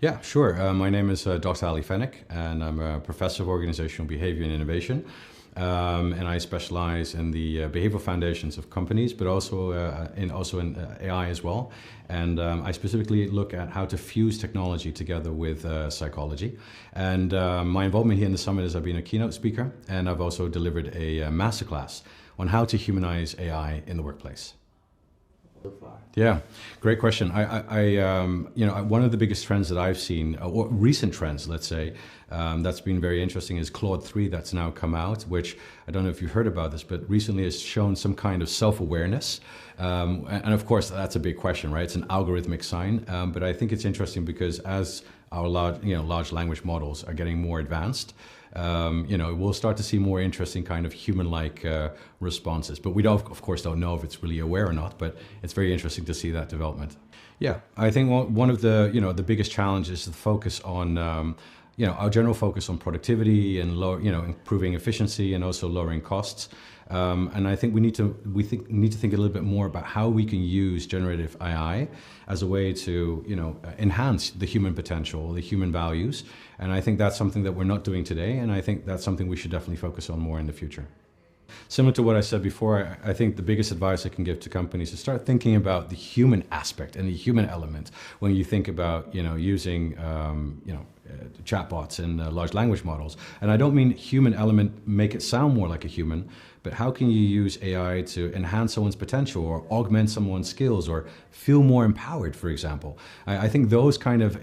Yeah, sure. My name is Dr. Ali Fennick, and I'm a professor of organizational behavior and innovation. And I specialize in the behavioral foundations of companies, but also in AI as well. And I specifically look at how to fuse technology together with psychology. And my involvement here in the summit is I've been a keynote speaker, and I've also delivered a masterclass on how to humanize AI in the workplace. So far? Yeah, great question. One of the biggest trends that I've seen, or recent trends, let's say, that's been very interesting is Claude 3 that's now come out, which I don't know if you've heard about this, but recently has shown some kind of self-awareness. And of course, that's a big question, right? It's an algorithmic sign, but I think it's interesting because as our large language models are getting more advanced, we'll start to see more interesting kind of human-like responses. But we of course don't know if it's really aware or not, but it's very interesting to see that development. Yeah, I think one of the biggest challenges is the focus on our general focus on productivity and improving efficiency and also lowering costs. And I think we need to think a little bit more about how we can use generative AI as a way to enhance the human potential, the human values. And I think that's something that we're not doing today, and I think that's something we should definitely focus on more in the future. Similar to what I said before, I think the biggest advice I can give to companies is start thinking about the human aspect and the human element when you think about using chatbots and large language models. And I don't mean human element, make it sound more like a human, but how can you use AI to enhance someone's potential or augment someone's skills or feel more empowered, for example? I think those kind of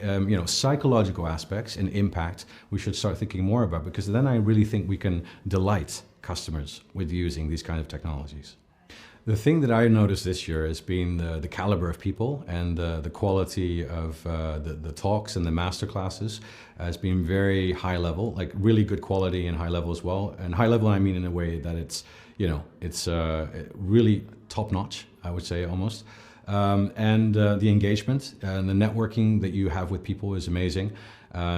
psychological aspects and impact we should start thinking more about, because then I really think we can delight customers with using these kind of technologies. The thing that I noticed this year has been the caliber of people and the quality of the talks and the master classes has been very high level, like really good quality and high level as well. And high level, I mean in a way that it's really top notch, I would say almost. And the engagement and the networking that you have with people is amazing.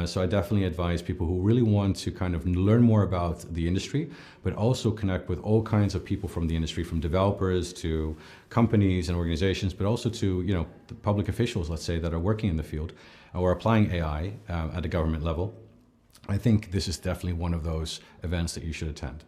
So I definitely advise people who really want to kind of learn more about the industry, but also connect with all kinds of people from the industry, from developers to companies and organizations, but also to the public officials, let's say, that are working in the field or applying AI at a government level. I think this is definitely one of those events that you should attend.